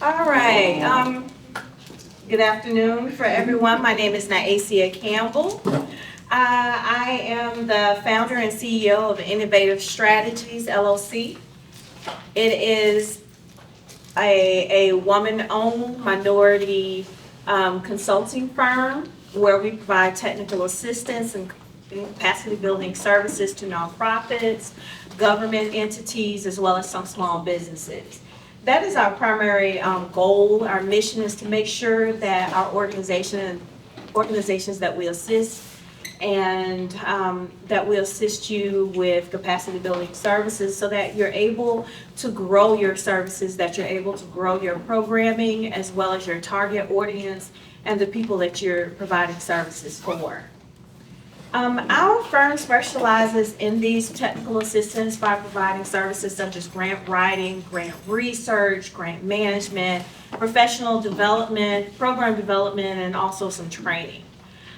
All right. Good afternoon for everyone. My name is Naasia Campbell. I am the founder and CEO of Innovative Strategies LLC. It is a woman-owned minority consulting firm where we provide technical assistance and capacity building services to nonprofits, government entities, as well as some small businesses. That is our primary goal. Our mission is to make sure that our organizations that we assist and that we assist you with capacity building services so that you're able to grow your services, that you're able to grow your programming as well as your target audience and the people that you're providing services for. Our firm specializes in these technical assistance by providing services such as grant writing, grant research, grant management, professional development, program development, and also some training.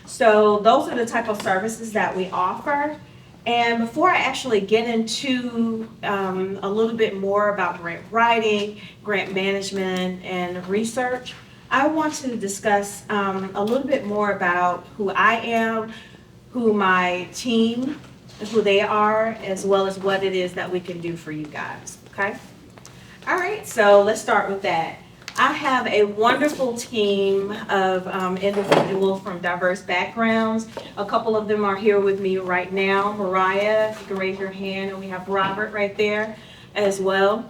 So those are the type of services that we offer. And before I actually get into a little bit more about grant writing, grant management, and research, I want to discuss a little bit more about who I am, who my team, who they are, as well as what it is that we can do for you guys, okay? All right, so let's start with that. I have a wonderful team of individuals from diverse backgrounds. A couple of them are here with me right now. Mariah, if you can raise your hand, and we have Robert right there as well.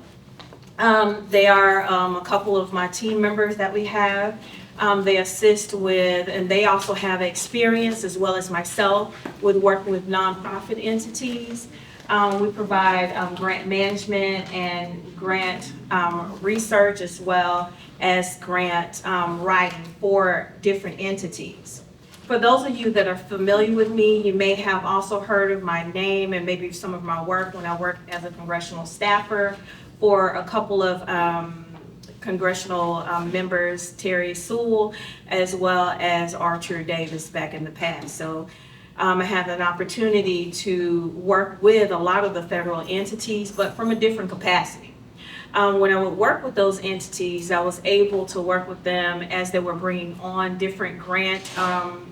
They are a couple of my team members that we have. They assist with, and they also have experience, as well as myself, with working with nonprofit entities. We provide grant management and grant research, as well as grant writing for different entities. For those of you that are familiar with me, you may have also heard of my name and maybe some of my work when I worked as a congressional staffer for a couple of congressional members, Terry Sewell, as well as Archer Davis back in the past. So I had an opportunity to work with a lot of the federal entities, but from a different capacity. When I would work with those entities, I was able to work with them as they were bringing on different grant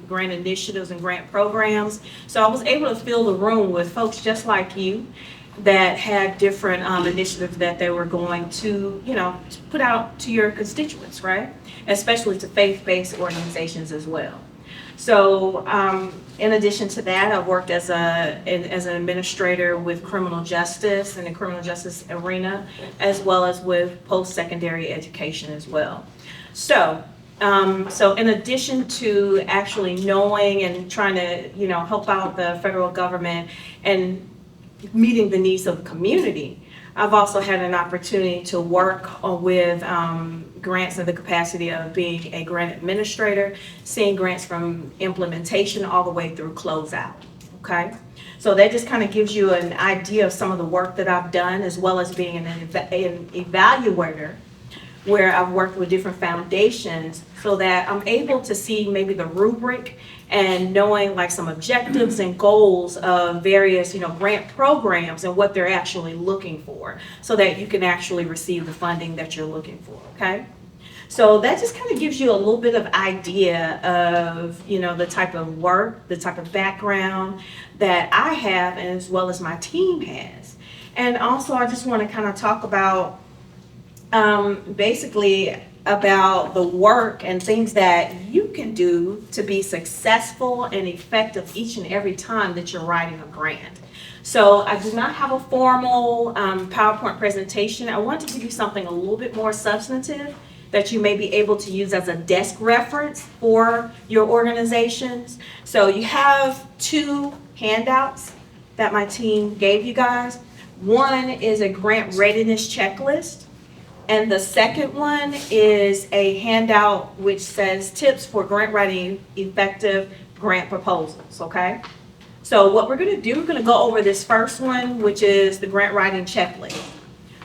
initiatives and grant programs. So I was able to fill the room with folks just like you that had different initiatives that they were going to, to put out to your constituents, right? Especially to faith-based organizations as well. So in addition to that, I've worked as an administrator with criminal justice in the criminal justice arena, as well as with post-secondary education as well. So in addition to actually knowing and trying to, help out the federal government and meeting the needs of the community, I've also had an opportunity to work with grants in the capacity of being a grant administrator, seeing grants from implementation all the way through closeout, okay? So that just kind of gives you an idea of some of the work that I've done, as well as being an evaluator, where I've worked with different foundations so that I'm able to see maybe the rubric and knowing like some objectives and goals of various, grant programs and what they're actually looking for so that you can actually receive the funding that you're looking for, okay? So that just kind of gives you a little bit of idea of, the type of work, the type of background that I have, and as well as my team has. And also I just want to kind of talk about basically about the work and things that you can do to be successful and effective each and every time that you're writing a grant. So I do not have a formal PowerPoint presentation. I want to give you something a little bit more substantive that you may be able to use as a desk reference for your organizations. So you have two handouts that my team gave you guys. One is a grant readiness checklist. And the second one is a handout which says tips for grant writing effective grant proposals, okay? So what we're gonna do, we're gonna go over this first one, which is the grant writing checklist.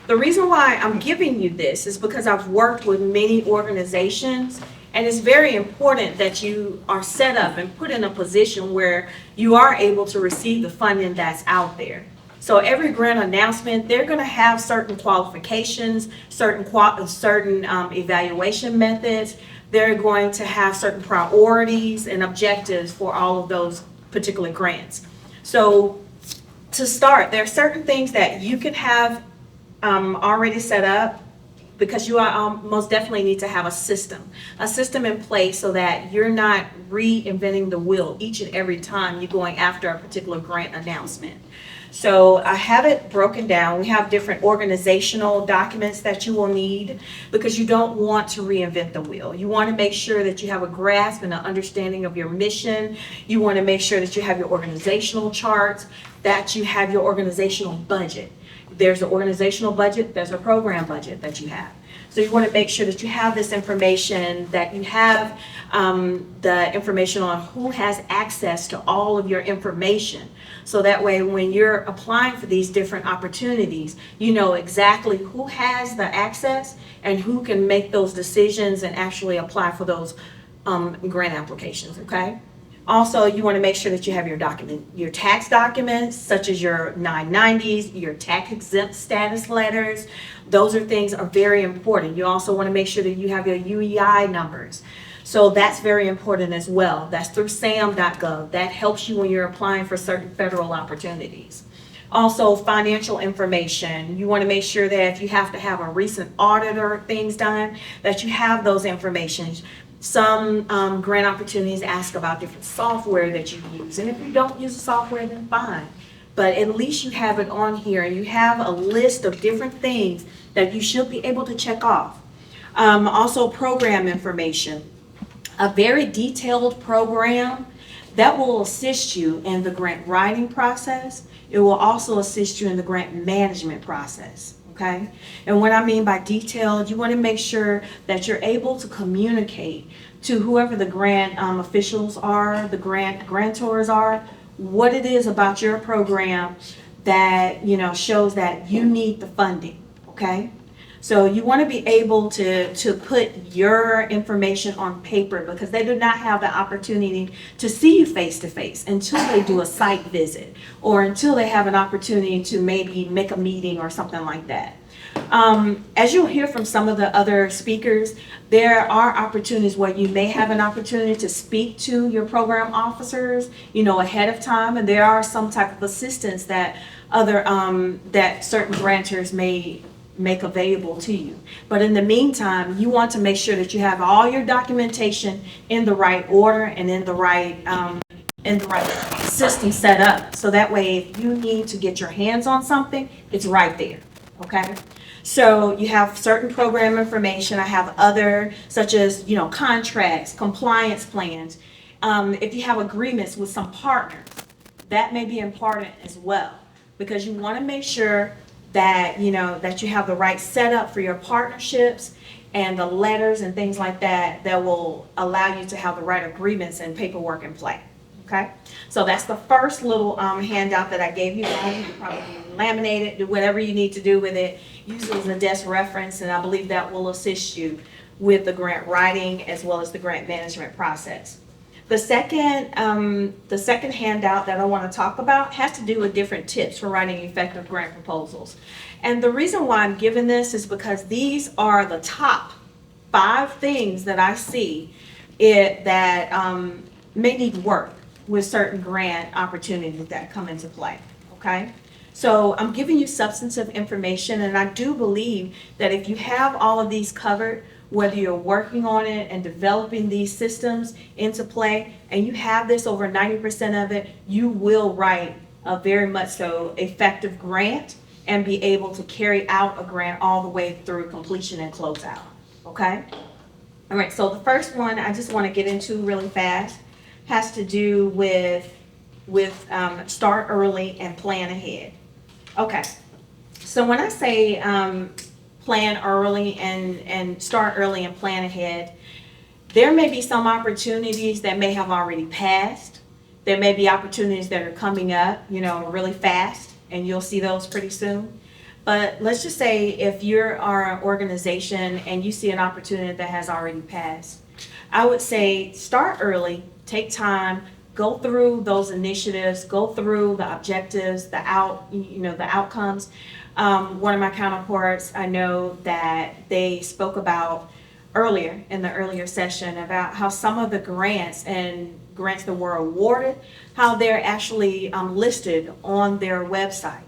The reason why I'm giving you this is because I've worked with many organizations, and it's very important that you are set up and put in a position where you are able to receive the funding that's out there. So every grant announcement, they're going to have certain qualifications, certain evaluation methods. They're going to have certain priorities and objectives for all of those particular grants. So to start, there are certain things that you can have already set up, because you are most definitely need to have a system in place so that you're not reinventing the wheel each and every time you're going after a particular grant announcement. So I have it broken down. We have different organizational documents that you will need, because you don't want to reinvent the wheel. You want to make sure that you have a grasp and an understanding of your mission. You want to make sure that you have your organizational charts, that you have your organizational budget. There's an organizational budget, there's a program budget that you have. So you want to make sure that you have this information, that you have the information on who has access to all of your information. So that way, when you're applying for these different opportunities, you know exactly who has the access and who can make those decisions and actually apply for those grant applications, okay? Also, you want to make sure that you have your tax documents, such as your 990s, your tax exempt status letters. Those are very important. You also want to make sure that you have your UEI numbers. So that's very important as well. That's through sam.gov. That helps you when you're applying for certain federal opportunities. Also, financial information. You want to make sure that if you have to have a recent audit or things done, that you have those information. Some grant opportunities ask about different software that you use. And if you don't use the software, then fine. But at least you have it on here, and you have a list of different things that you should be able to check off. Also, program information. A very detailed program that will assist you in the grant writing process. It will also assist you in the grant management process. Okay? And what I mean by detailed, you want to make sure that you're able to communicate to whoever the grant officials are, the grantors are, what it is about your program that, shows that you need the funding. Okay? So you want to be able to put your information on paper, because they do not have the opportunity to see you face to face until they do a site visit, or until they have an opportunity to maybe make a meeting or something like that. As you'll hear from some of the other speakers, there are opportunities where you may have an opportunity to speak to your program officers, ahead of time, and there are some type of assistance that that certain grantors may make available to you. But in the meantime, you want to make sure that you have all your documentation in the right order and in the right system set up. So that way, if you need to get your hands on something, it's right there. Okay? So you have certain program information. I have other, such as, contracts, compliance plans. If you have agreements with some partners, that may be important as well, because you want to make sure that that you have the right setup for your partnerships and the letters and things like that will allow you to have the right agreements and paperwork in play. Okay, so that's the first little handout that I gave you guys. You probably laminate it, do whatever you need to do with it. Use it as a desk reference, and I believe that will assist you with the grant writing as well as the grant management process. The second handout that I want to talk about has to do with different tips for writing effective grant proposals. And the reason why I'm giving this is because these are the top 5 things that I see that may need work with certain grant opportunities that come into play. Okay? So I'm giving you substantive information, and I do believe that if you have all of these covered, whether you're working on it and developing these systems into play, and you have this over 90% of it, you will write a very much so effective grant and be able to carry out a grant all the way through completion and closeout. Okay? All right, so the first one I just want to get into really fast has to do with start early and plan ahead. Okay, so when I say plan early and start early and plan ahead, there may be some opportunities that may have already passed. There may be opportunities that are coming up, really fast, and you'll see those pretty soon. But let's just say if you are an organization and you see an opportunity that has already passed, I would say start early, take time, go through those initiatives, go through the objectives, the outcomes. One of my counterparts, I know that they spoke about earlier in the earlier session about how some of the grants that were awarded, how they're actually listed on their website.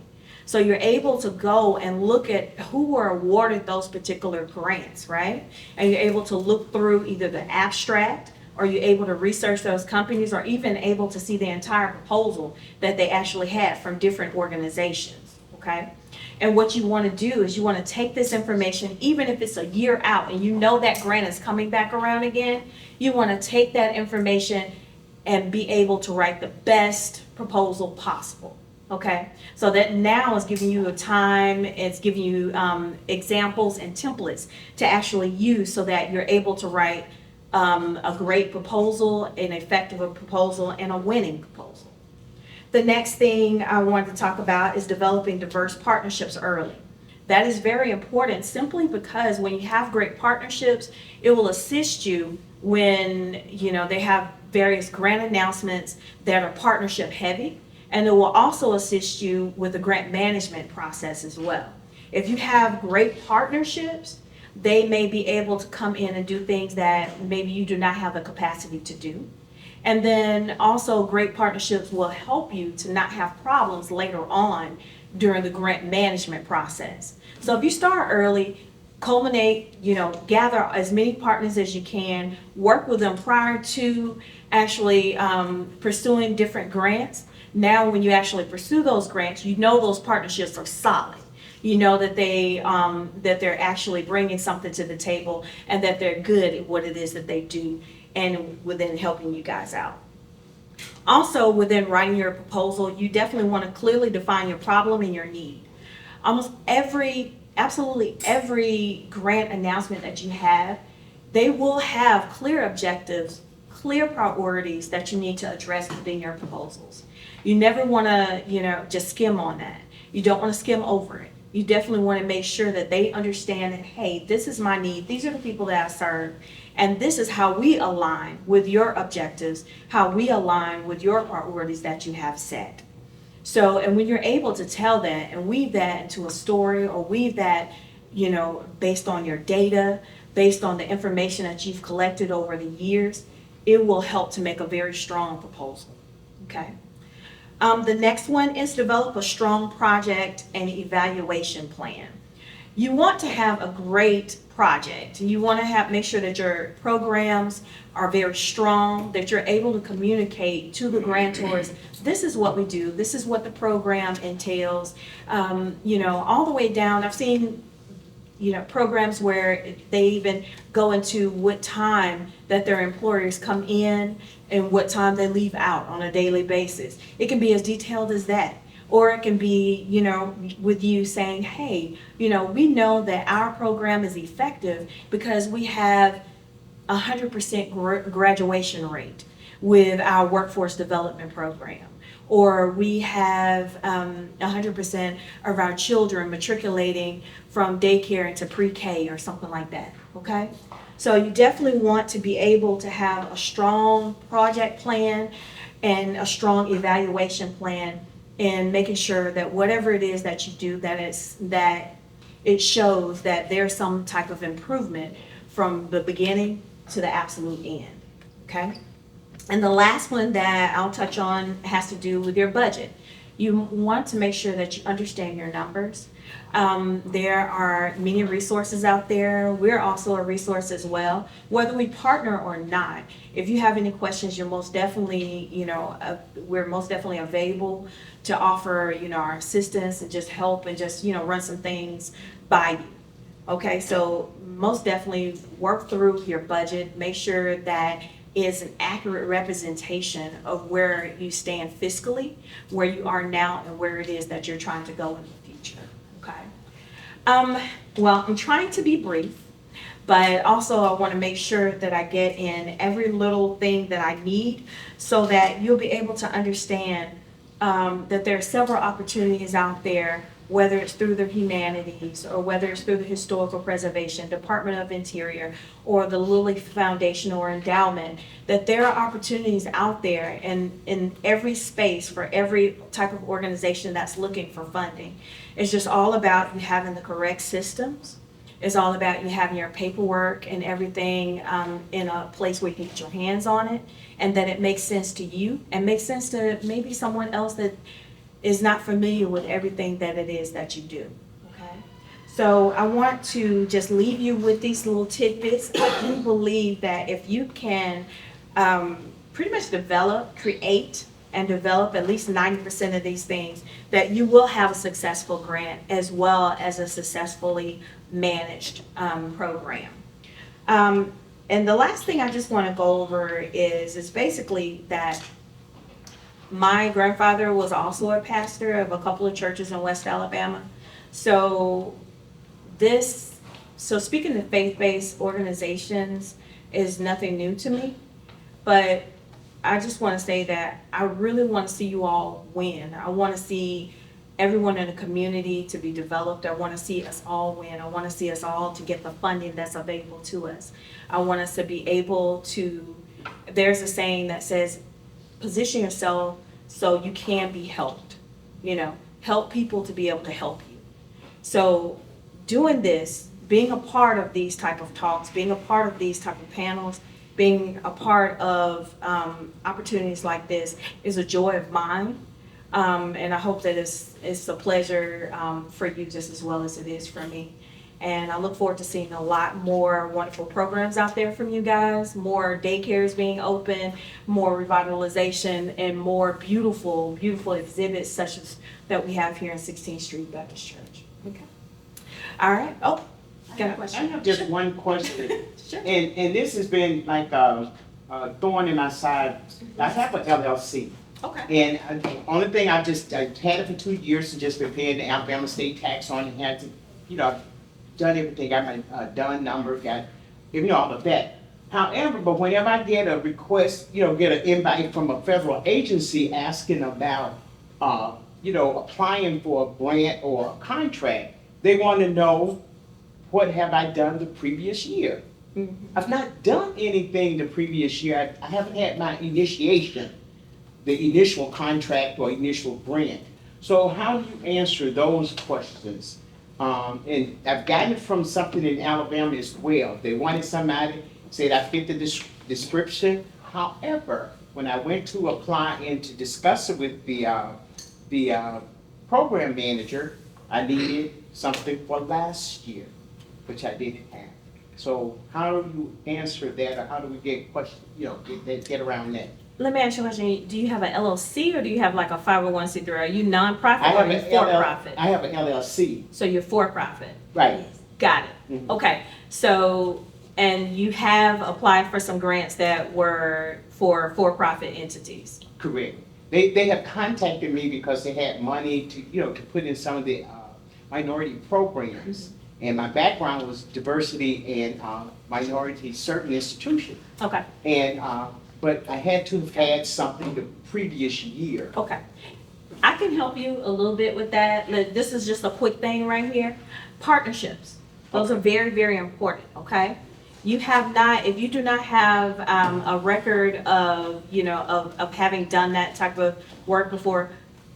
So you're able to go and look at who were awarded those particular grants, right? And you're able to look through either the abstract, or you're able to research those companies, or even able to see the entire proposal that they actually had from different organizations, okay? And what you want to do is you want to take this information, even if it's a year out and you know that grant is coming back around again, you want to take that information and be able to write the best proposal possible. Okay, so that now is giving you a time, it's giving you examples and templates to actually use so that you're able to write a great proposal, an effective proposal, and a winning proposal. The next thing I wanted to talk about is developing diverse partnerships early. That is very important simply because when you have great partnerships, it will assist you when they have various grant announcements that are partnership heavy. And it will also assist you with the grant management process as well. If you have great partnerships, they may be able to come in and do things that maybe you do not have the capacity to do. And then also great partnerships will help you to not have problems later on during the grant management process. So if you start early, culminate, gather as many partners as you can, work with them prior to actually pursuing different grants. Now, when you actually pursue those grants, those partnerships are solid. You know that they're actually bringing something to the table and that they're good at what it is that they do and within helping you guys out. Also, within writing your proposal, you definitely want to clearly define your problem and your need. Absolutely every grant announcement that you have, they will have clear objectives, clear priorities that you need to address within your proposals. You never want to, just skim on that. You don't want to skim over it. You definitely want to make sure that they understand that, hey, this is my need. These are the people that I serve. And this is how we align with your objectives, how we align with your priorities that you have set. So, and when you're able to tell that and weave that into a story or weave that, based on your data, based on the information that you've collected over the years, it will help to make a very strong proposal, okay? The next one is develop a strong project and evaluation plan. You want to have a great project. You want to make sure that your programs are very strong, that you're able to communicate to the grantors, this is what we do, this is what the program entails, all the way down. I've seen programs where they even go into what time that their employers come in and what time they leave out on a daily basis. It can be as detailed as that. Or it can be, with you saying, hey, we know that our program is effective because we have 100% graduation rate with our workforce development program. Or we have 100% of our children matriculating from daycare into pre-K or something like that, okay? So you definitely want to be able to have a strong project plan and a strong evaluation plan, and making sure that whatever it is that you do, that it shows that there's some type of improvement from the beginning to the absolute end, okay? And the last one that I'll touch on has to do with your budget. You want to make sure that you understand your numbers. There are many resources out there. We're also a resource as well, whether we partner or not. If you have any questions, you're most definitely, we're most definitely available to offer, our assistance and just help and just, run some things by you. Okay, so most definitely work through your budget. Make sure that it's an accurate representation of where you stand fiscally, where you are now, and where it is that you're trying to go in the future. Okay. Well, I'm trying to be brief, but also I want to make sure that I get in every little thing that I need so that you'll be able to understand that there are several opportunities out there whether it's through the humanities or whether it's through the historical preservation, Department of Interior, or the Lilly Foundation or endowment, that there are opportunities out there in every space for every type of organization that's looking for funding. It's just all about you having the correct systems. It's all about you having your paperwork and everything in a place where you can get your hands on it, and that it makes sense to you and makes sense to maybe someone else that is not familiar with everything that it is that you do. Okay? So I want to just leave you with these little tidbits. I do believe that if you can pretty much create, and develop at least 90% of these things, that you will have a successful grant as well as a successfully managed program. And the last thing I just want to go over is basically that my grandfather was also a pastor of a couple of churches in West Alabama. So speaking of faith-based organizations is nothing new to me, but I just want to say that I really want to see you all win. I want to see everyone in the community to be developed. I want to see us all win. I want to see us all to get the funding that's available to us. I want us to be able to, there's a saying that says, position yourself so you can be helped. Help people to be able to help you. So doing this, being a part of these type of talks, being a part of these type of panels, being a part of opportunities like this is a joy of mine. And I hope that it's a pleasure for you just as well as it is for me. And I look forward to seeing a lot more wonderful programs out there from you guys, more daycares being open, more revitalization, and more beautiful, beautiful exhibits such as that we have here in 16th Street Baptist Church. Okay. All right. Oh, got a question? I have just one question. Sure. And this has been like a thorn in my side. I have an LLC. Okay. And the only thing I had it for 2 years and just been paying the Alabama state tax on it. Had to, done everything. Got my done number, got, all of that. However, but whenever I get a request, get an invite from a federal agency asking about, applying for a grant or a contract, they want to know what have I done the previous year. Mm-hmm. I've not done anything the previous year. I haven't had my initiation, the initial contract or initial grant. So how do you answer those questions? And I've gotten it from something in Alabama as well. They wanted somebody, said I fit the description. However, when I went to apply and to discuss it with the program manager, I needed something for last year, which I didn't have. So how do you answer that, or how do we get get around that? Let me ask you a question. Do you have an LLC or do you have like a 501c3? Are you nonprofit or are you for-profit? I have an LLC. So you're for-profit? Right. Got it. Mm-hmm. Okay. So, and you have applied for some grants that were for-profit entities? Correct. They have contacted me because they had money to put in some of the minority programs. Mm-hmm. And my background was diversity and minority certain institutions. Okay. And but I had to have had something the previous year. Okay. I can help you a little bit with that. This is just a quick thing right here. Partnerships. Those are very, very important, okay? If you do not have a record of, of having done that type of work before,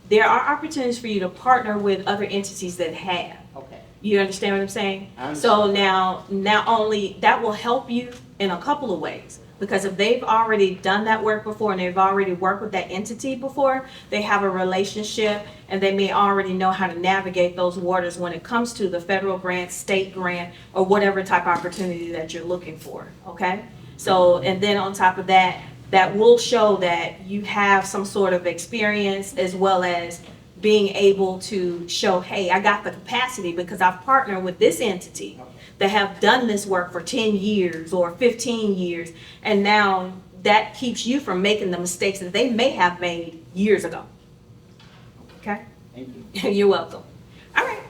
there are opportunities for you to partner with other entities that have. Okay. You understand what I'm saying? I understand. So now, not only, that will help you in a couple of ways. Because if they've already done that work before and they've already worked with that entity before, they have a relationship and they may already know how to navigate those waters when it comes to the federal grant, state grant, or whatever type of opportunity that you're looking for, okay? So, and then on top of that, that will show that you have some sort of experience as well as being able to show, hey, I got the capacity because I've partnered with this entity that have done this work for 10 years or 15 years, and now that keeps you from making the mistakes that they may have made years ago. Okay? Thank you. You're welcome. All right.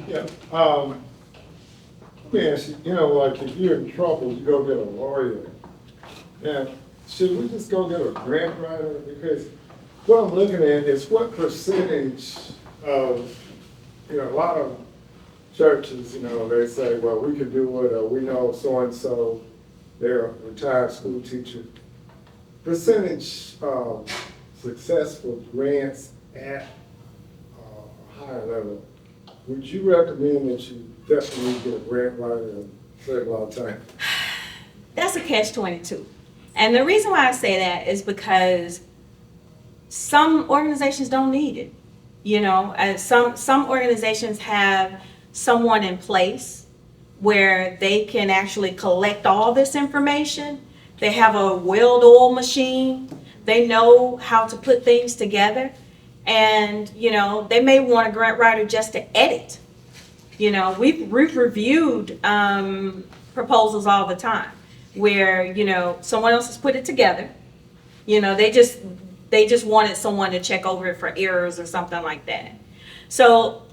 Yeah, let me ask you, like if you're in trouble, you go get a lawyer. Now, should we just go get a grant writer? Because what I'm looking at is what percentage of you know, a lot of churches, you know, they say, well, we can do it, or we know so-and-so, they're a retired school teacher. Percentage of successful grants at a higher level, would you recommend that you definitely get a grant writer and save a lot of time? That's a catch-22. And the reason why I say that is because some organizations don't need it. You know, some organizations have someone in place where they can actually collect all this information. They have a well-oiled machine. They know how to put things together. And, you know, they may want a grant writer just to edit. You know, we've reviewed proposals all the time where, you know, someone else has put it together. You know, they just wanted someone to check over it for errors or something like that. So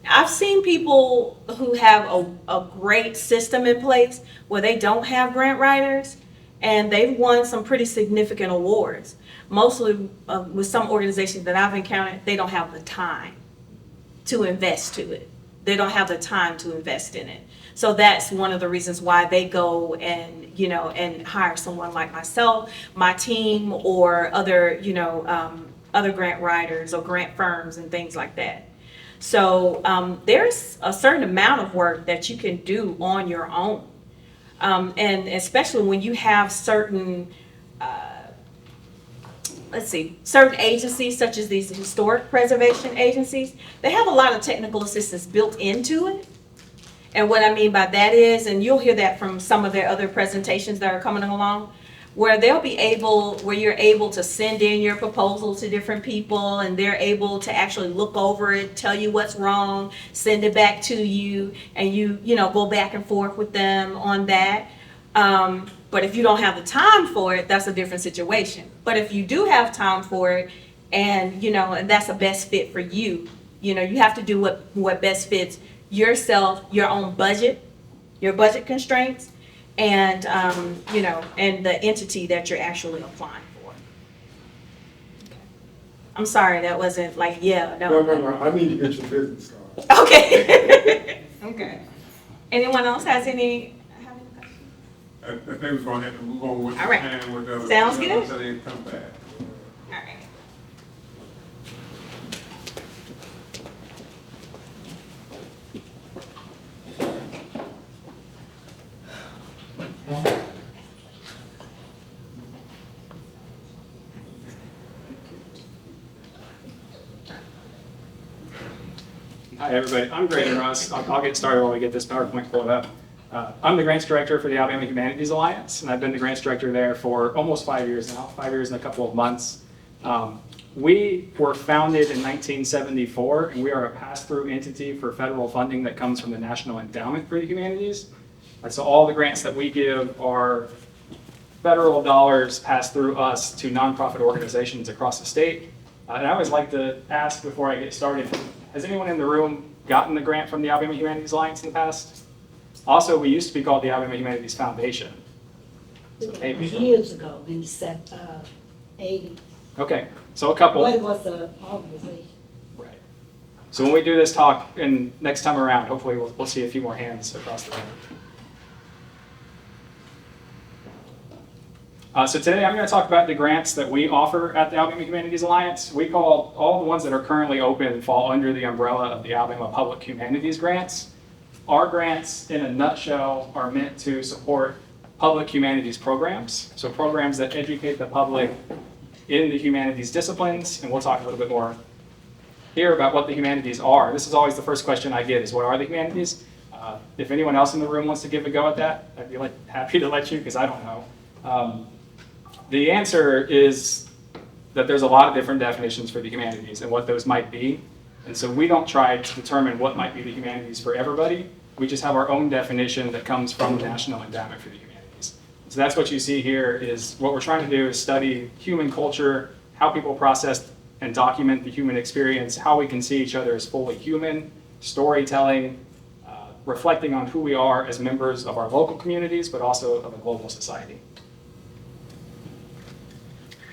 I've seen people who have a great system in place where they don't have grant writers, and they've won some pretty significant awards. Mostly with some organizations that I've encountered, they don't have the time to invest to it. They don't have the time to invest in it. So that's one of the reasons why they go and, you know, and hire someone like myself, my team, or other, you know, other grant writers or grant firms and things like that. So there's a certain amount of work that you can do on your own. And especially when you have certain, certain agencies such as these historic preservation agencies, they have a lot of technical assistance built into it. And what I mean by that is, and you'll hear that from some of their other presentations that are coming along, where you're able to send in your proposal to different people, and they're able to actually look over it, tell you what's wrong, send it back to you, and you know, go back and forth with them on that. But if you don't have the time for it, that's a different situation. But if you do have time for it, and you know, and that's the best fit for you, you know, you have to do what best fits yourself, your own budget, your budget constraints, and you know, and the entity that you're actually applying for. Okay. I'm sorry, that wasn't like, yeah, no. No, I need to get your business card. Okay. Okay. Anyone else have any questions? I think we're gonna have to move on with the All right. plan with the. Sounds good. So they come back. All right. Hi, everybody. I'm Graydon Russ. I'll get started while we get this PowerPoint pulled up. I'm the grants director for the Alabama Humanities Alliance, and I've been the grants director there for almost 5 years now, 5 years and a couple of months. We were founded in 1974, and we are a pass-through entity for federal funding that comes from the National Endowment for the Humanities. And so all the grants that we give are federal dollars passed through us to nonprofit organizations across the state. And I always like to ask before I get started, has anyone in the room gotten the grant from the Alabama Humanities Alliance in the past? Also, we used to be called the Alabama Humanities Foundation. So maybe. Years ago, in the 80s. Okay, so a couple. What was the organization? Right. So when we do this talk and next time around, hopefully we'll see a few more hands across the room. So today I'm going to talk about the grants that we offer at the Alabama Humanities Alliance. We call all the ones that are currently open fall under the umbrella of the Alabama Public Humanities Grants. Our grants, in a nutshell, are meant to support public humanities programs. So programs that educate the public in the humanities disciplines, and we'll talk a little bit more here about what the humanities are. This is always the first question I get is, what are the humanities? If anyone else in the room wants to give a go at that, I'd be happy to let you, because I don't know. The answer is that there's a lot of different definitions for the humanities and what those might be. And so we don't try to determine what might be the humanities for everybody. We just have our own definition that comes from the National Endowment for the Humanities. So that's what you see here is what we're trying to do is study human culture, how people process and document the human experience, how we can see each other as fully human, storytelling, reflecting on who we are as members of our local communities, but also of a global society.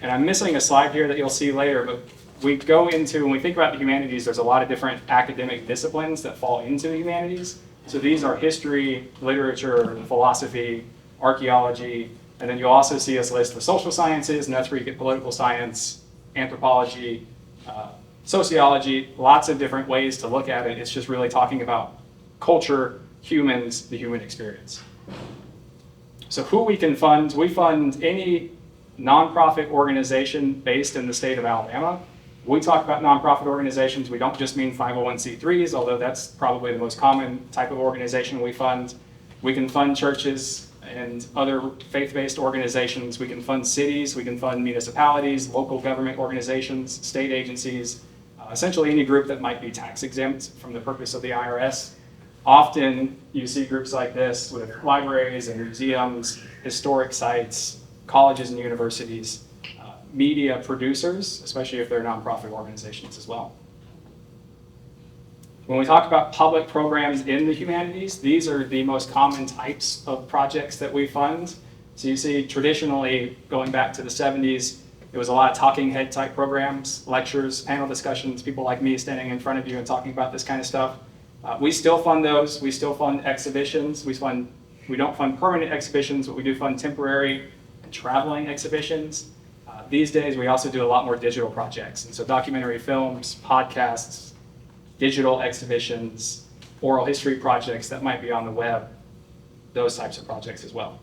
And I'm missing a slide here that you'll see later, but we go into, when we think about the humanities, there's a lot of different academic disciplines that fall into the humanities. So these are history, literature, philosophy, archaeology, and then you'll also see us list the social sciences, and that's where you get political science, anthropology, sociology, lots of different ways to look at it. It's just really talking about culture, humans, the human experience. So who we can fund, we fund any nonprofit organization based in the state of Alabama. We talk about nonprofit organizations, we don't just mean 501c3s, although that's probably the most common type of organization we fund. We can fund churches and other faith-based organizations. We can fund cities, we can fund municipalities, local government organizations, state agencies, essentially any group that might be tax exempt from the purpose of the IRS. Often you see groups like this with libraries and museums, historic sites, colleges and universities, media producers, especially if they're nonprofit organizations as well. When we talk about public programs in the humanities, these are the most common types of projects that we fund. So you see traditionally, going back to the 70s, it was a lot of talking head type programs, lectures, panel discussions, people like me standing in front of you and talking about this kind of stuff. We still fund those. We still fund exhibitions. We don't fund permanent exhibitions, but we do fund temporary and traveling exhibitions. These days, we also do a lot more digital projects. And so documentary films, podcasts, digital exhibitions, oral history projects that might be on the web, those types of projects as well.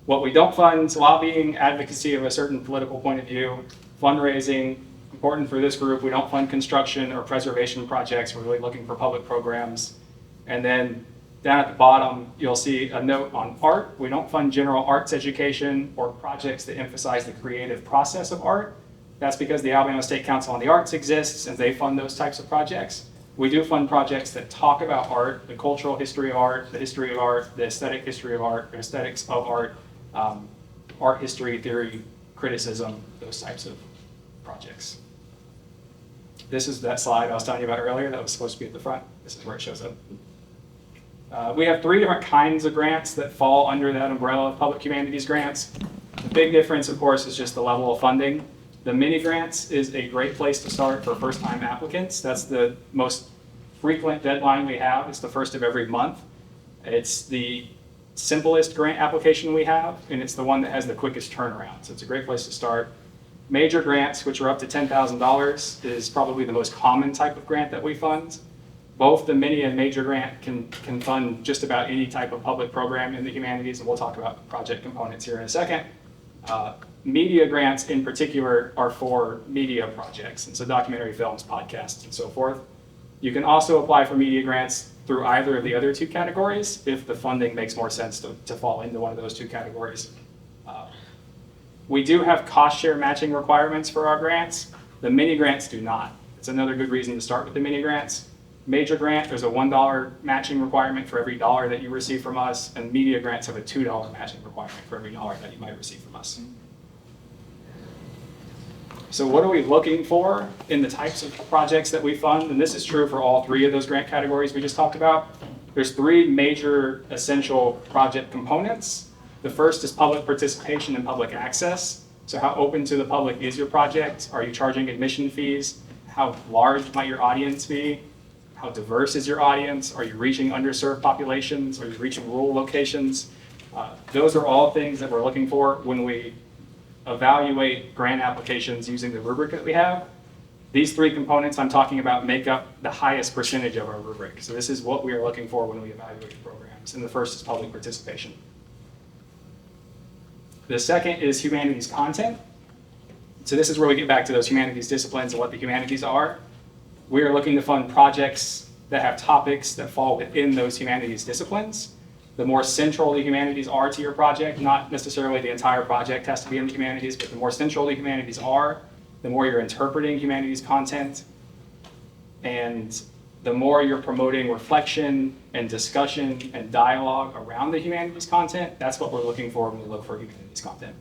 What we don't fund, lobbying, advocacy of a certain political point of view, fundraising, important for this group, we don't fund construction or preservation projects. We're really looking for public programs. And then down at the bottom, you'll see a note on art. We don't fund general arts education or projects that emphasize the creative process of art. That's because the Alabama State Council on the Arts exists and they fund those types of projects. We do fund projects that talk about art, the cultural history of art, the history of art, the aesthetic history of art, the aesthetics of art, art history, theory, criticism, those types of projects. This is that slide I was telling you about earlier that was supposed to be at the front. This is where it shows up. We have 3 different kinds of grants that fall under that umbrella of public humanities grants. The big difference, of course, is just the level of funding. The mini grants is a great place to start for first-time applicants. That's the most frequent deadline we have. It's the first of every month. It's the simplest grant application we have, and it's the one that has the quickest turnaround. So it's a great place to start. Major grants, which are up to $10,000, is probably the most common type of grant that we fund. Both the mini and major grant can fund just about any type of public program in the humanities, and we'll talk about project components here in a second. Media grants in particular are for media projects, and so documentary films, podcasts, and so forth. You can also apply for media grants through either of the other 2 categories if the funding makes more sense to fall into one of those 2 categories. We do have cost share matching requirements for our grants. The mini grants do not. It's another good reason to start with the mini grants. Major grant, there's a $1 matching requirement for every dollar that you receive from us, and media grants have a $2 matching requirement for every dollar that you might receive from us. So what are we looking for in the types of projects that we fund? And this is true for all 3 of those grant categories we just talked about. There's 3 major essential project components. The first is public participation and public access. So how open to the public is your project? Are you charging admission fees? How large might your audience be? How diverse is your audience? Are you reaching underserved populations? Are you reaching rural locations? Those are all things that we're looking for when we evaluate grant applications using the rubric that we have. These 3 components I'm talking about make up the highest percentage of our rubric. So this is what we are looking for when we evaluate programs. And the first is public participation. The second is humanities content. So this is where we get back to those humanities disciplines and what the humanities are. We are looking to fund projects that have topics that fall within those humanities disciplines. The more central the humanities are to your project, not necessarily the entire project has to be in the humanities, but the more central the humanities are, the more you're interpreting humanities content, and the more you're promoting reflection and discussion and dialogue around the humanities content. That's what we're looking for when we look for humanities content.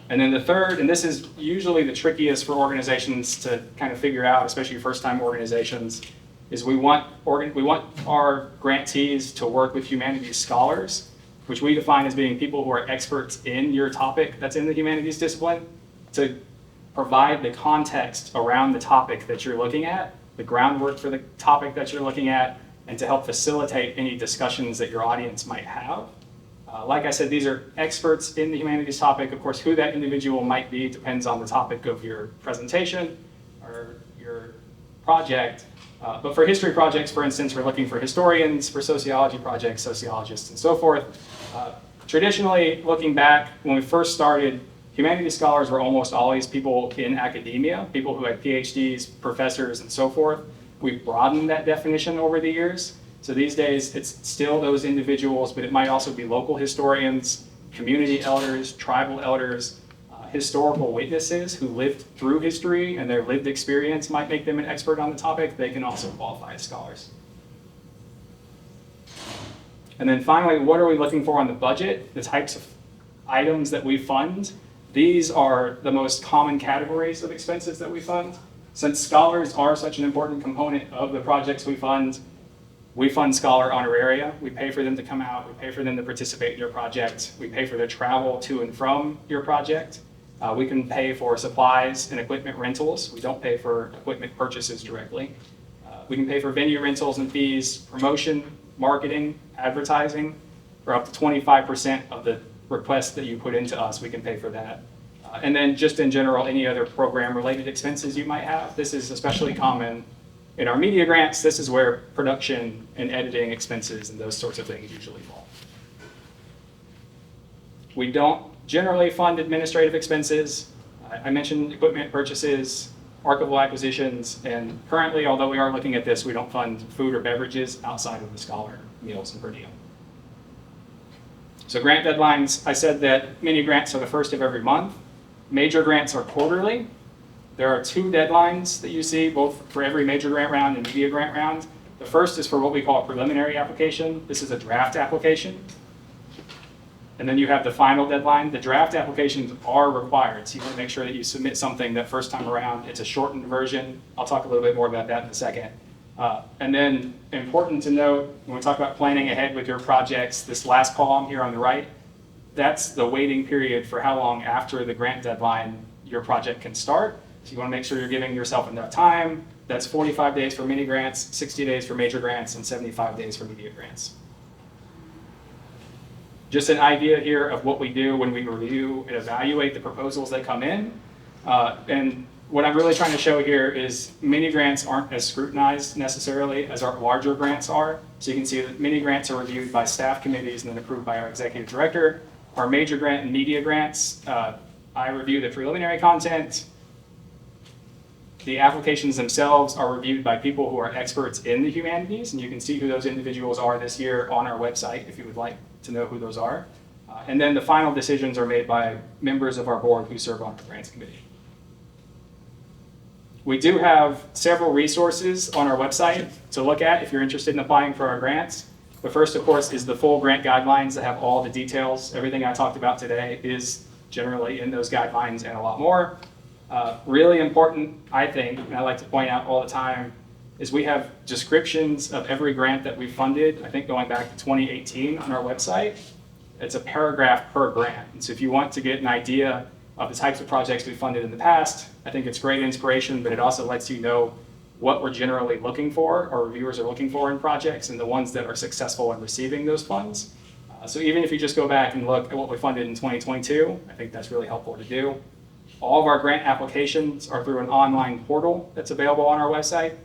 And then the third, and this is usually the trickiest for organizations to kind of figure out, especially first-time organizations, is we want our grantees to work with humanities scholars, which we define as being people who are experts in your topic that's in the humanities discipline, to provide the context around the topic that you're looking at, the groundwork for the topic that you're looking at, and to help facilitate any discussions that your audience might have. Like I said, these are experts in the humanities topic. Of course, who that individual might be depends on the topic of your presentation or your project. But for history projects, for instance, we're looking for historians. For sociology projects, sociologists, and so forth. Traditionally, looking back, when we first started, humanities scholars were almost always people in academia, people who had PhDs, professors, and so forth. We've broadened that definition over the years. So these days, it's still those individuals, but it might also be local historians, community elders, tribal elders, historical witnesses who lived through history, and their lived experience might make them an expert on the topic. They can also qualify as scholars. And then finally, what are we looking for on the budget? The types of items that we fund. These are the most common categories of expenses that we fund. Since scholars are such an important component of the projects we fund scholar honoraria. We pay for them to come out. We pay for them to participate in your project. We pay for their travel to and from your project. We can pay for supplies and equipment rentals. We don't pay for equipment purchases directly. We can pay for venue rentals and fees, promotion, marketing, advertising, for up to 25% of the requests that you put into us, we can pay for that. And then just in general, any other program-related expenses you might have. This is especially common in our media grants. This is where production and editing expenses and those sorts of things usually fall. We don't generally fund administrative expenses. I mentioned equipment purchases, archival acquisitions, and currently, although we are looking at this, we don't fund food or beverages outside of the scholar meals and per diem. So grant deadlines, I said that mini grants are the first of every month. Major grants are quarterly. There are 2 deadlines that you see, both for every major grant round and media grant round. The first is for what we call a preliminary application. This is a draft application. And then you have the final deadline. The draft applications are required, so you want to make sure that you submit something that first time around. It's a shortened version. I'll talk a little bit more about that in a second. And then important to note, when we talk about planning ahead with your projects, this last column here on the right, that's the waiting period for how long after the grant deadline your project can start. So you want to make sure you're giving yourself enough time. That's 45 days for mini grants, 60 days for major grants, and 75 days for media grants. Just an idea here of what we do when we review and evaluate the proposals that come in. And what I'm really trying to show here is mini grants aren't as scrutinized necessarily as our larger grants are. So you can see that mini grants are reviewed by staff committees and then approved by our executive director. Our major grant and media grants, I review the preliminary content. The applications themselves are reviewed by people who are experts in the humanities, and you can see who those individuals are this year on our website if you would like to know who those are. And then the final decisions are made by members of our board who serve on the grants committee. We do have several resources on our website to look at if you're interested in applying for our grants. The first, of course, is the full grant guidelines that have all the details. Everything I talked about today is generally in those guidelines and a lot more. Really important, I think, and I like to point out all the time, is we have descriptions of every grant that we've funded, I think going back to 2018 on our website. It's a paragraph per grant. And so if you want to get an idea of the types of projects we've funded in the past, I think it's great inspiration, but it also lets you know what we're generally looking for, or reviewers are looking for in projects, and the ones that are successful in receiving those funds. So even if you just go back and look at what we funded in 2022, I think that's really helpful to do. All of our grant applications are through an online portal that's available on our website.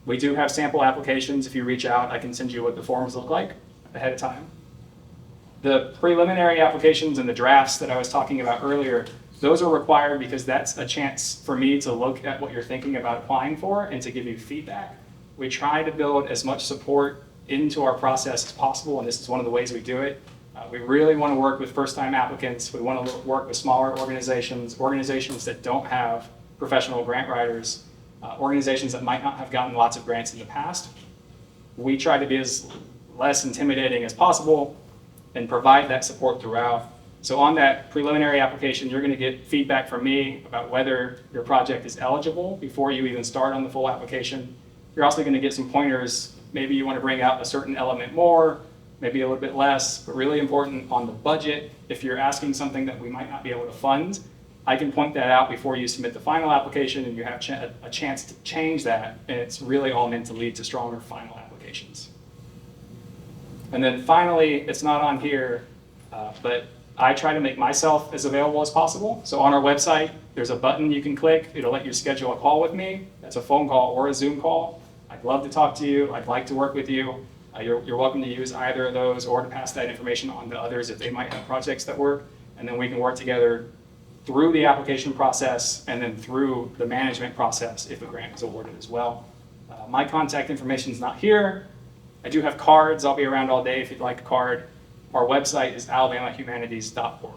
We do have sample applications. If you reach out, I can send you what the forms look like ahead of time. The preliminary applications and the drafts that I was talking about earlier, those are required because that's a chance for me to look at what you're thinking about applying for and to give you feedback. We try to build as much support into our process as possible, and this is one of the ways we do it. We really want to work with first-time applicants. We want to work with smaller organizations, organizations that don't have professional grant writers, organizations that might not have gotten lots of grants in the past. We try to be as less intimidating as possible and provide that support throughout. So on that preliminary application, you're going to get feedback from me about whether your project is eligible before you even start on the full application. You're also going to get some pointers. Maybe you want to bring out a certain element more, maybe a little bit less, but really important on the budget. If you're asking something that we might not be able to fund, I can point that out before you submit the final application, and you have a chance to change that, and it's really all meant to lead to stronger final applications. And then finally, it's not on here, but I try to make myself as available as possible. So on our website, there's a button you can click. It'll let you schedule a call with me. That's a phone call or a Zoom call. I'd love to talk to you. I'd like to work with you. You're welcome to use either of those or to pass that information on to others if they might have projects that work. And then we can work together through the application process and then through the management process if a grant is awarded as well. My contact information is not here. I do have cards. I'll be around all day if you'd like a card. Our website is alabamahumanities.org.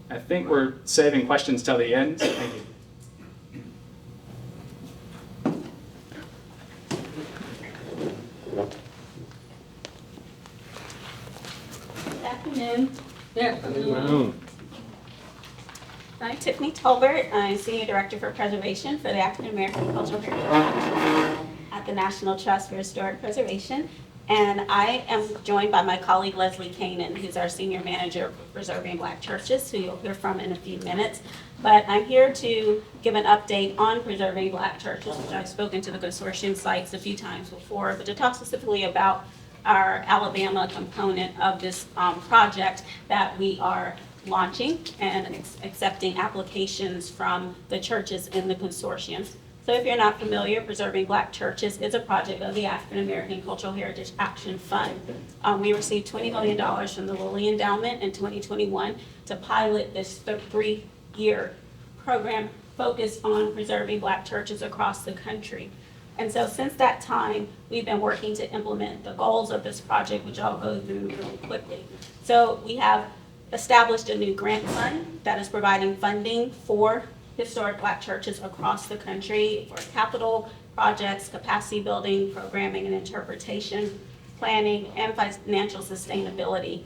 I think we're saving questions till the end. Thank you. Good afternoon. Good afternoon. I'm Tiffany Tolbert. I'm Senior Director for Preservation for the African American Cultural Heritage at the National Trust for Historic Preservation. And I am joined by my colleague Leslie Kanan, who's our Senior Manager for Preserving Black Churches, who you'll hear from in a few minutes. But I'm here to give an update on preserving Black churches, which I've spoken to the consortium sites a few times before, but to talk specifically about our Alabama component of this project that we are launching and accepting applications from the churches in the consortium. So if you're not familiar, Preserving Black Churches is a project of the African American Cultural Heritage Action Fund. We received $20 million from the Lilly Endowment in 2021 to pilot this 3-year program focused on preserving Black churches across the country. And so since that time, we've been working to implement the goals of this project, which I'll go through really quickly. So we have established a new grant fund that is providing funding for historic Black churches across the country for capital projects, capacity building, programming and interpretation, planning, and financial sustainability.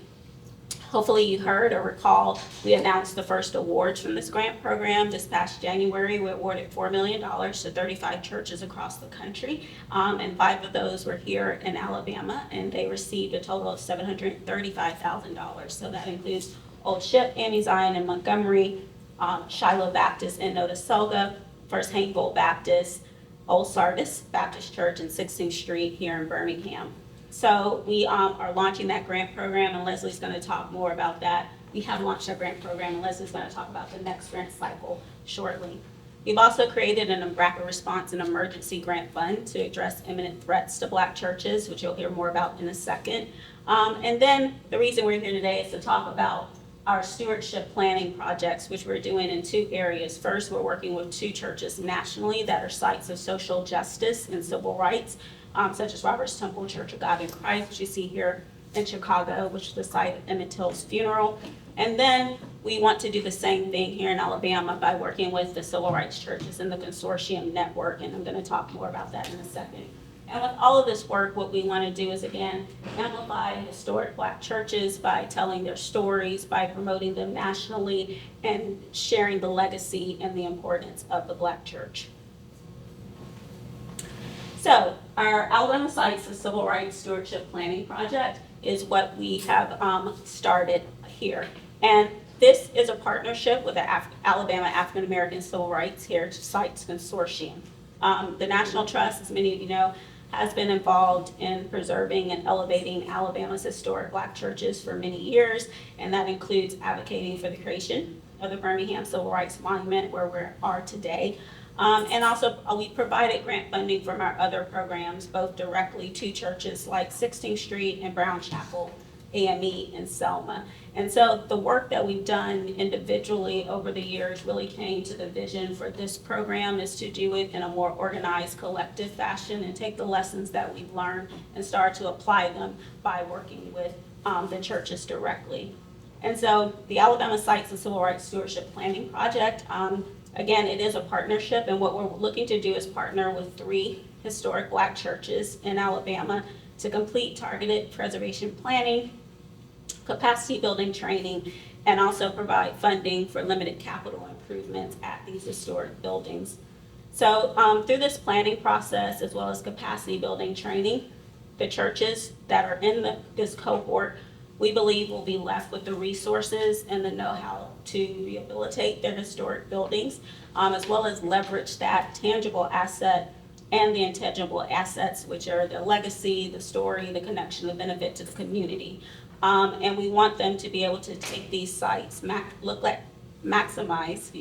Hopefully you heard or recall, we announced the first awards from this grant program this past January. We awarded $4 million to 35 churches across the country, and 5 of those were here in Alabama, and they received a total of $735,000. So that includes Old Ship, Amy Zion in Montgomery, Shiloh Baptist in Notasulga, First Hank-Bolt Baptist, Old Sardis Baptist Church, and 16th Street here in Birmingham. So we are launching that grant program, and Leslie's going to talk more about that. We have launched our grant program, and Leslie's going to talk about the next grant cycle shortly. We've also created an rapid response and emergency grant fund to address imminent threats to Black churches, which you'll hear more about in a second. And then the reason we're here today is to talk about our stewardship planning projects, which we're doing in 2 areas. First, we're working with 2 churches nationally that are sites of social justice and civil rights, such as Robert's Temple Church of God in Christ, which you see here in Chicago, which is the site of Emmett Till's funeral. And then we want to do the same thing here in Alabama by working with the civil rights churches in the consortium network, and I'm going to talk more about that in a second. And with all of this work, what we want to do is, again, amplify historic Black churches by telling their stories, by promoting them nationally, and sharing the legacy and the importance of the Black church. So our Alabama Sites, the Civil Rights Stewardship Planning Project, is what we have started here. And this is a partnership with the Alabama African American Civil Rights Heritage Sites Consortium. The National Trust, as many of you know, has been involved in preserving and elevating Alabama's historic Black churches for many years, and that includes advocating for the creation of the Birmingham Civil Rights Monument, where we are today. And also, we provided grant funding from our other programs, both directly to churches like 16th Street and Brown Chapel, AME, and Selma. And so the work that we've done individually over the years really came to the vision for this program is to do it in a more organized, collective fashion and take the lessons that we've learned and start to apply them by working with the churches directly. And so the Alabama Sites and Civil Rights Stewardship Planning Project, again, it is a partnership, and what we're looking to do is partner with 3 historic Black churches in Alabama to complete targeted preservation planning, capacity building training, and also provide funding for limited capital improvements at these historic buildings. So through this planning process, as well as capacity building training, the churches that are in this cohort we believe will be left with the resources and the know-how to rehabilitate their historic buildings, as well as leverage that tangible asset and the intangible assets, which are the legacy, the story, the connection, the benefit to the community. And we want them to be able to take these sites, maximize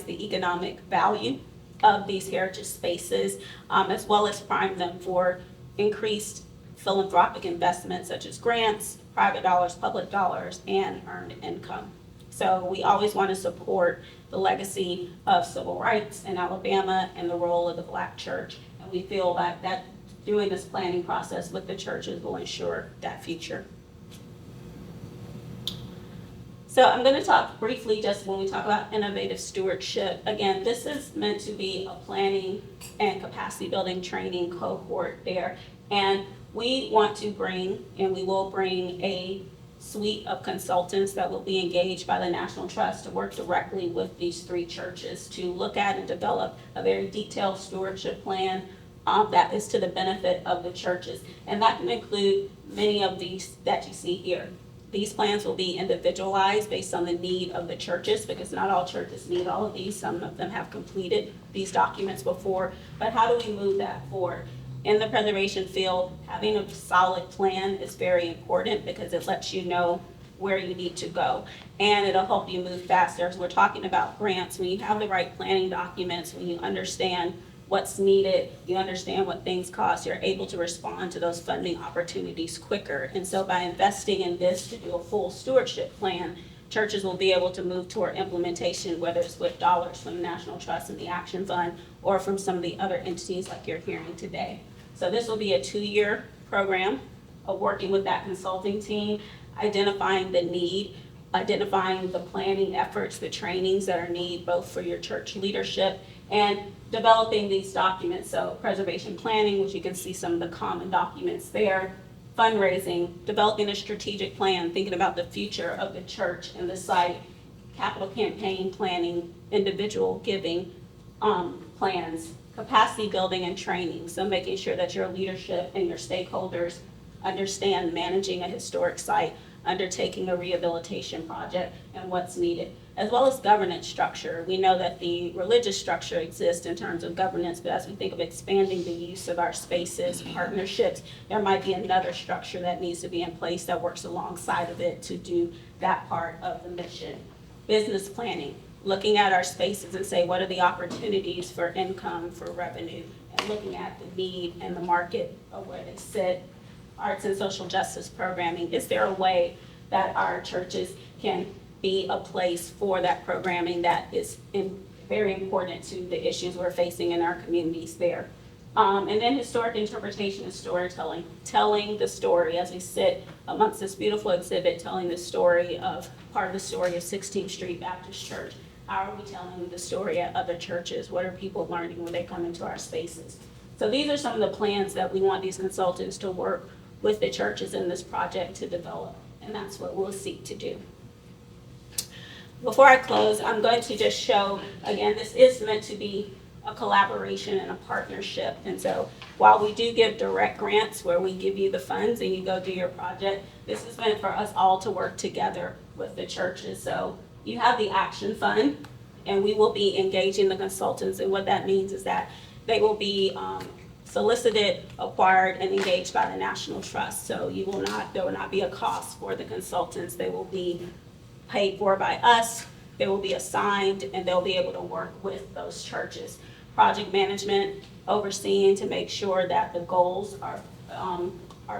the economic value of these heritage spaces, as well as prime them for increased philanthropic investments such as grants, private dollars, public dollars, and earned income. So we always want to support the legacy of civil rights in Alabama and the role of the Black church. And we feel like that doing this planning process with the churches will ensure that future. So I'm going to talk briefly just when we talk about innovative stewardship. Again, this is meant to be a planning and capacity building training cohort there. And we want to bring, and we will bring, a suite of consultants that will be engaged by the National Trust to work directly with these 3 churches to look at and develop a very detailed stewardship plan that is to the benefit of the churches. And that can include many of these that you see here. These plans will be individualized based on the need of the churches, because not all churches need all of these. Some of them have completed these documents before. But how do we move that forward? In the preservation field, having a solid plan is very important because it lets you know where you need to go. And it'll help you move faster. As we're talking about grants, when you have the right planning documents, when you understand what's needed, you understand what things cost, you're able to respond to those funding opportunities quicker. And so by investing in this to do a full stewardship plan, churches will be able to move toward implementation, whether it's with dollars from the National Trust and the Action Fund or from some of the other entities like you're hearing today. So this will be a 2-year program of working with that consulting team, identifying the need, identifying the planning efforts, the trainings that are needed both for your church leadership, and developing these documents. So preservation planning, which you can see some of the common documents there, fundraising, developing a strategic plan, thinking about the future of the church and the site, capital campaign planning, individual giving plans, capacity building and training. So making sure that your leadership and your stakeholders understand managing a historic site, undertaking a rehabilitation project, and what's needed, as well as governance structure. We know that the religious structure exists in terms of governance, but as we think of expanding the use of our spaces, partnerships, there might be another structure that needs to be in place that works alongside of it to do that part of the mission. Business planning, looking at our spaces and say, what are the opportunities for income, for revenue, and looking at the need and the market of where they sit. Arts and social justice programming, is there a way that our churches can be a place for that programming that is very important to the issues we're facing in our communities there? And then historic interpretation and storytelling, telling the story as we sit amongst this beautiful exhibit, telling the story of, part of the story of 16th Street Baptist Church. How are we telling the story at other churches? What are people learning when they come into our spaces? So these are some of the plans that we want these consultants to work with the churches in this project to develop, and that's what we'll seek to do. Before I close, I'm going to just show, again, this is meant to be a collaboration and a partnership. And so while we do give direct grants where we give you the funds and you go do your project, this is meant for us all to work together with the churches. So you have the Action Fund, and we will be engaging the consultants. And what that means is that they will be solicited, acquired, and engaged by the National Trust. So there will not be a cost for the consultants. They will be paid for by us. They will be assigned, and they'll be able to work with those churches. Project management, overseeing to make sure that the goals are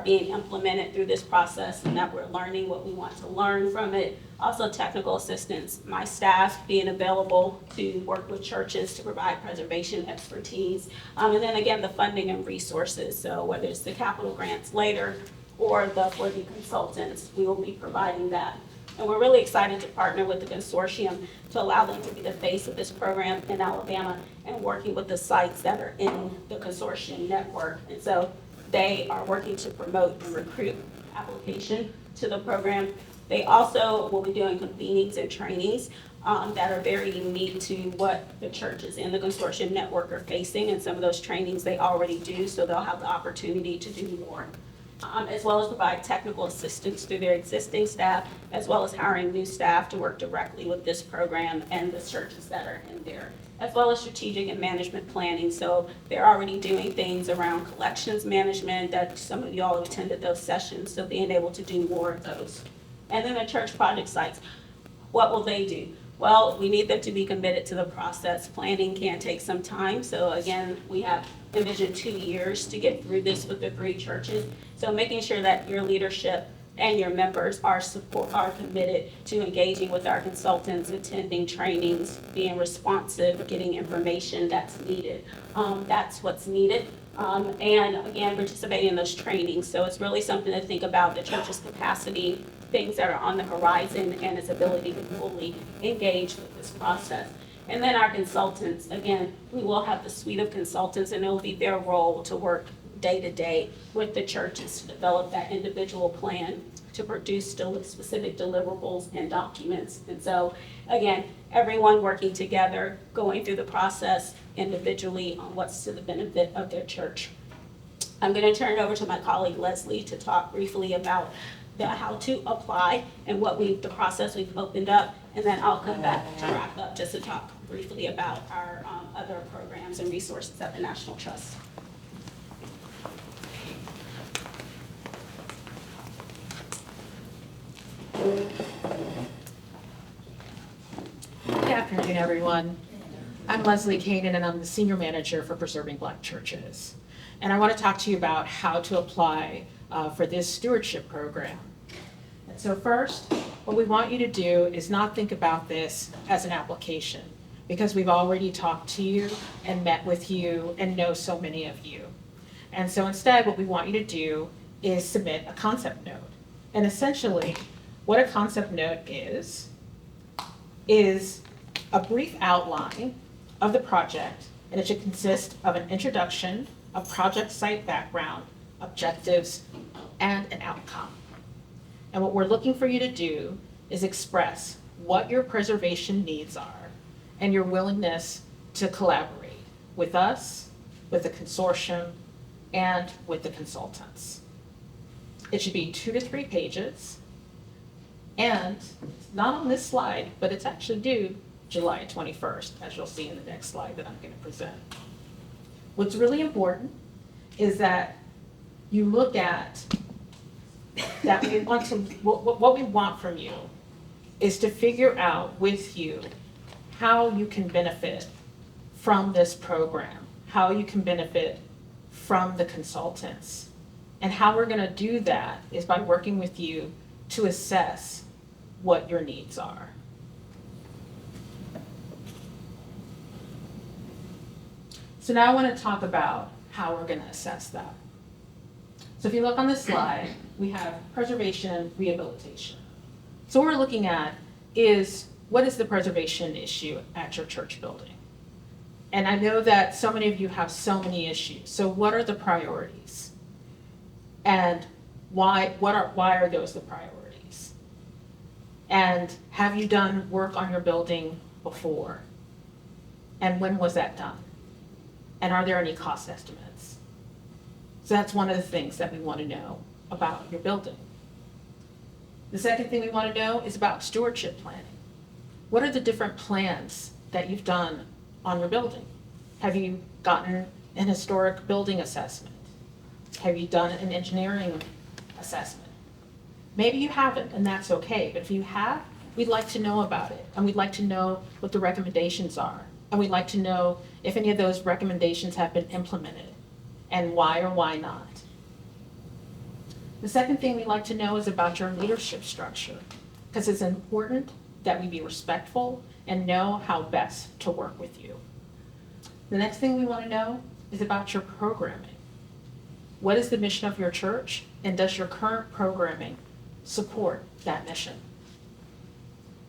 being implemented through this process and that we're learning what we want to learn from it. Also technical assistance, my staff being available to work with churches to provide preservation expertise. And then again, the funding and resources. So whether it's the capital grants later or for the consultants, we will be providing that. And we're really excited to partner with the consortium to allow them to be the face of this program in Alabama and working with the sites that are in the consortium network. And so they are working to promote and recruit application to the program. They also will be doing convenings and trainings that are very unique to what the churches in the consortium network are facing. And some of those trainings they already do, so they'll have the opportunity to do more. as well as provide technical assistance through their existing staff, as well as hiring new staff to work directly with this program and the churches that are in there, as well as strategic and management planning. So they're already doing things around collections management that some of y'all have attended those sessions, so being able to do more of those. And then the church project sites, what will they do? Well, we need them to be committed to the process. Planning can take some time, so again, we have envisioned 2 years to get through this with the 3 churches. So making sure that your leadership and your members are committed to engaging with our consultants, attending trainings, being responsive, getting information that's needed. That's what's needed. And again, participating in those trainings. So it's really something to think about, the church's capacity, things that are on the horizon, and its ability to fully engage with this process. And then our consultants, again, we will have the suite of consultants, and it will be their role to work day to day with the churches to develop that individual plan, to produce specific deliverables and documents. And so, again, everyone working together, going through the process individually on what's to the benefit of their church. I'm going to turn it over to my colleague Leslie to talk briefly about how to apply and the process we've opened up, and then I'll come back to wrap up just to talk briefly about our other programs and resources at the National Trust. Good afternoon, everyone. I'm Leslie Kanan, and I'm the Senior Manager for Preserving Black Churches. And I want to talk to you about how to apply for this stewardship program. And so first, what we want you to do is not think about this as an application, because we've already talked to you and met with you and know so many of you. And so instead, what we want you to do is submit a concept note. And essentially, what a concept note is a brief outline of the project, and it should consist of an introduction, a project site background, objectives, and an outcome. And what we're looking for you to do is express what your preservation needs are and your willingness to collaborate with us, with the consortium, and with the consultants. It should be 2 to 3 pages, and it's not on this slide, but it's actually due July 21st, as you'll see in the next slide that I'm going to present. What's really important is that you look at that what we want from you is to figure out with you how you can benefit from this program, how you can benefit from the consultants. And how we're going to do that is by working with you to assess what your needs are. So now I want to talk about how we're going to assess that. So if you look on this slide, we have preservation and rehabilitation. So what we're looking at is, what is the preservation issue at your church building? And I know that so many of you have so many issues. So what are the priorities? And why are those the priorities? And have you done work on your building before? And when was that done? And are there any cost estimates? So that's one of the things that we want to know about your building. The second thing we want to know is about stewardship planning. What are the different plans that you've done on your building? Have you gotten an historic building assessment? Have you done an engineering assessment? Maybe you haven't, and that's okay, but if you have, we'd like to know about it, and we'd like to know what the recommendations are, and we'd like to know if any of those recommendations have been implemented, and why or why not. The second thing we'd like to know is about your leadership structure, because it's important that we be respectful and know how best to work with you. The next thing we want to know is about your programming. What is the mission of your church, and does your current programming support that mission?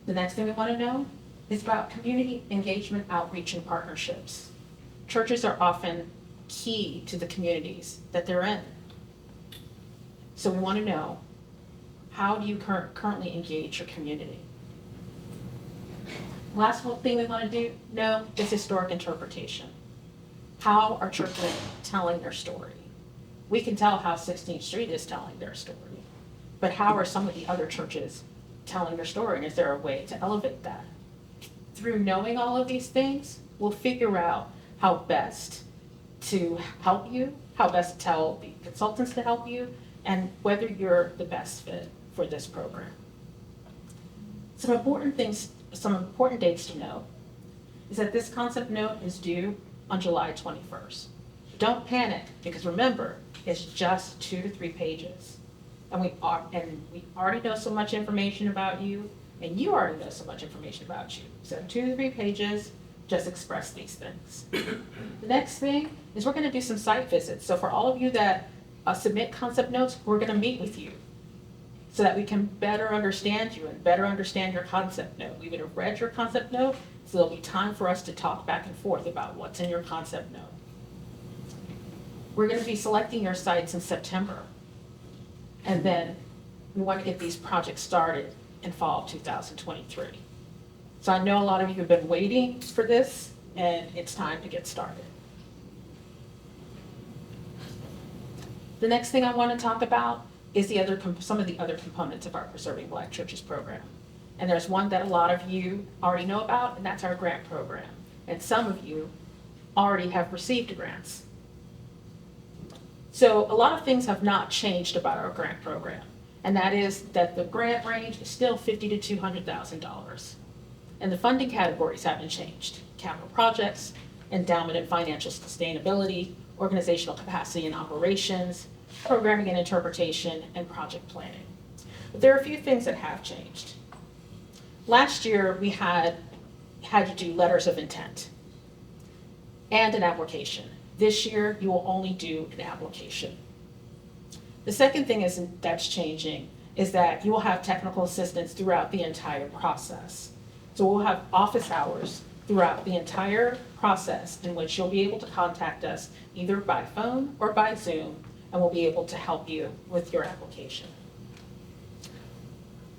The next thing we want to know is about community engagement, outreach, and partnerships. Churches are often key to the communities that they're in. So we want to know, how do you currently engage your community? Last thing we want to know is historic interpretation. How are churches telling their story? We can tell how 16th Street is telling their story, but how are some of the other churches telling their story? And is there a way to elevate that? Through knowing all of these things, we'll figure out how best to help you, how best to tell the consultants to help you, and whether you're the best fit for this program. Some important dates to know is that this concept note is due on July 21st. Don't panic, because remember, it's just 2 to 3 pages. And we already know so much information about you, and you already know so much information about you. So 2 to 3 pages, just express these things. The next thing is we're gonna do some site visits. So for all of you that submit concept notes, we're gonna meet with you so that we can better understand you and better understand your concept note. We would have read your concept note, so there'll be time for us to talk back and forth about what's in your concept note. We're gonna be selecting your sites in September. And then we want to get these projects started in fall of 2023. So I know a lot of you have been waiting for this, and it's time to get started. The next thing I want to talk about is some of the other components of our Preserving Black Churches program. And there's one that a lot of you already know about, and that's our grant program. And some of you already have received grants. So a lot of things have not changed about our grant program, and that is that the grant range is still $50,000 to $200,000. And the funding categories haven't changed: capital projects, endowment and financial sustainability, organizational capacity and operations, programming and interpretation, and project planning. But there are a few things that have changed. Last year, we had to do letters of intent and an application. This year, you will only do an application. The second thing that's changing is that you will have technical assistance throughout the entire process. So we'll have office hours throughout the entire process in which you'll be able to contact us either by phone or by Zoom, and we'll be able to help you with your application.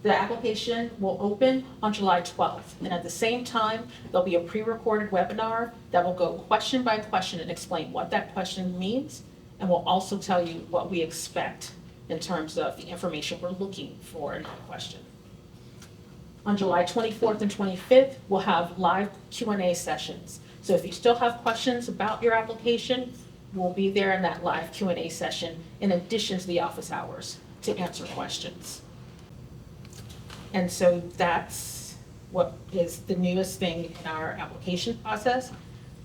The application will open on July 12th, and at the same time, there'll be a pre-recorded webinar that will go question by question and explain what that question means, and we'll also tell you what we expect in terms of the information we're looking for in that question. On July 24th and 25th, we'll have live Q&A sessions. So if you still have questions about your application, we'll be there in that live Q&A session in addition to the office hours to answer questions. And so that's what is the newest thing in our application process.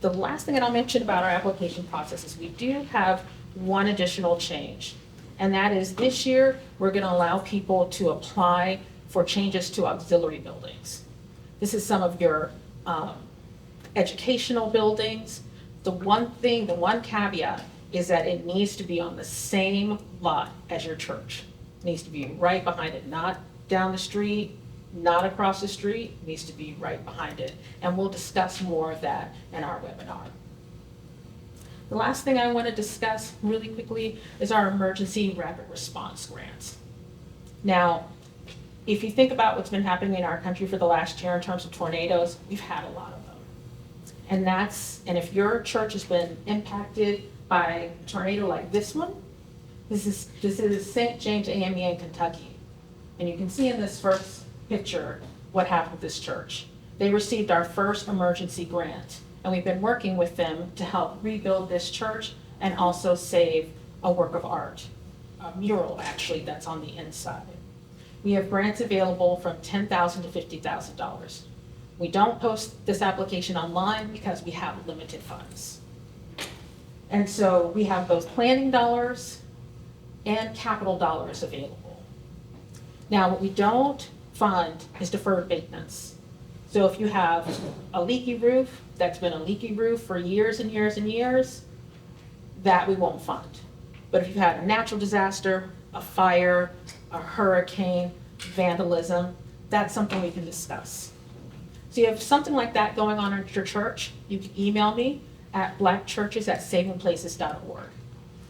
The last thing that I'll mention about our application process is we do have one additional change. And that is this year, we're going to allow people to apply for changes to auxiliary buildings. This is some of your educational buildings. The one caveat is that it needs to be on the same lot as your church. It needs to be right behind it, not down the street, not across the street. It needs to be right behind it. And we'll discuss more of that in our webinar. The last thing I want to discuss really quickly is our emergency rapid response grants. Now, if you think about what's been happening in our country for the last year in terms of tornadoes, we've had a lot of them. And if your church has been impacted by a tornado like this one, this is St. James AME in Kentucky. And you can see in this first picture what happened with this church. They received our first emergency grant, and we've been working with them to help rebuild this church and also save a work of art, a mural actually that's on the inside. We have grants available from $10,000 to $50,000. We don't post this application online because we have limited funds. And so we have both planning dollars and capital dollars available. Now, what we don't fund is deferred maintenance. So if you have a leaky roof that's been a leaky roof for years and years and years, that we won't fund. But if you've had a natural disaster, a fire, a hurricane, vandalism, that's something we can discuss. So you have something like that going on at your church, you can email me at blackchurches@savingplaces.org.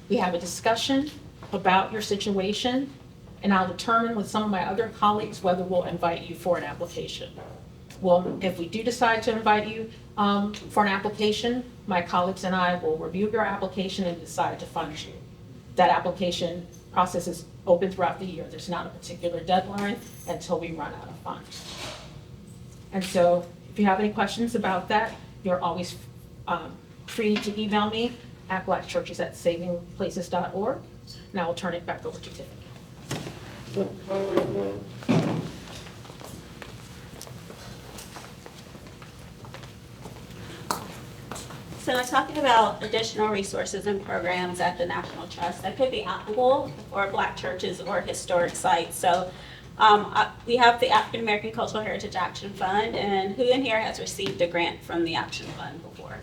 We have a discussion about your situation, and I'll determine with some of my other colleagues whether we'll invite you for an application. Well, if we do decide to invite you for an application, my colleagues and I will review your application and decide to fund you. That application process is open throughout the year. There's not a particular deadline until we run out of funds. And so if you have any questions about that, you're always free to email me at blackchurches@savingplaces.org, and I will turn it back over to Tiffany. So we're talking about additional resources and programs at the National Trust that could be applicable for Black churches or historic sites. So we have the African American Cultural Heritage Action Fund, and who in here has received a grant from the Action Fund before?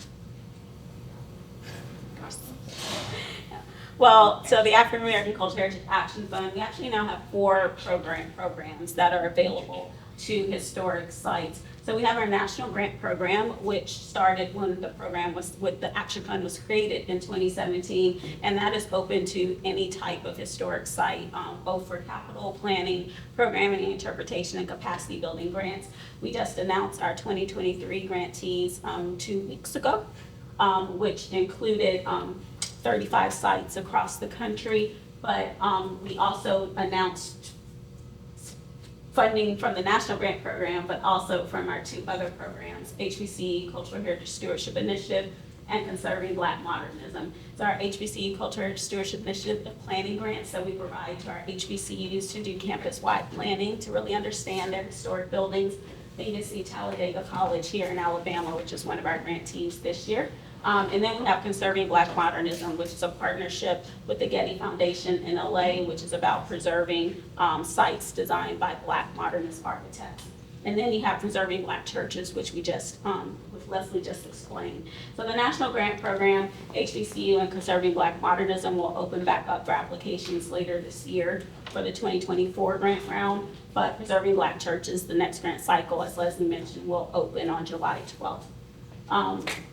Well, so the African American Cultural Heritage Action Fund, we actually now have 4 programs that are available to historic sites. So we have our National Grant Program, which started when the program was, with the Action Fund was created in 2017, and that is open to any type of historic site, both for capital planning, programming, interpretation, and capacity building grants. We just announced our 2023 grantees 2 weeks ago, which included 35 sites across the country, but we also announced funding from the National Grant Program, but also from our 2 other programs, HBC Cultural Heritage Stewardship Initiative and Conserving Black Modernism. So our HBC Cultural Heritage Stewardship Initiative, the planning grants that we provide to our HBCUs to do campus-wide planning to really understand their historic buildings. Then you can see Talladega College here in Alabama, which is one of our grantees this year. And then we have Conserving Black Modernism, which is a partnership with the Getty Foundation in LA, which is about preserving sites designed by Black modernist architects. And then you have Preserving Black Churches, which we just, which Leslie just explained. So the National Grant Program, HBCU, and Conserving Black Modernism will open back up for applications later this year for the 2024 grant round. But Preserving Black Churches, the next grant cycle, as Leslie mentioned, will open on July 12th.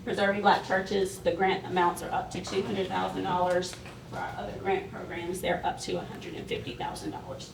Preserving Black Churches, the grant amounts are up to $200,000. For our other grant programs, they're up to $150,000.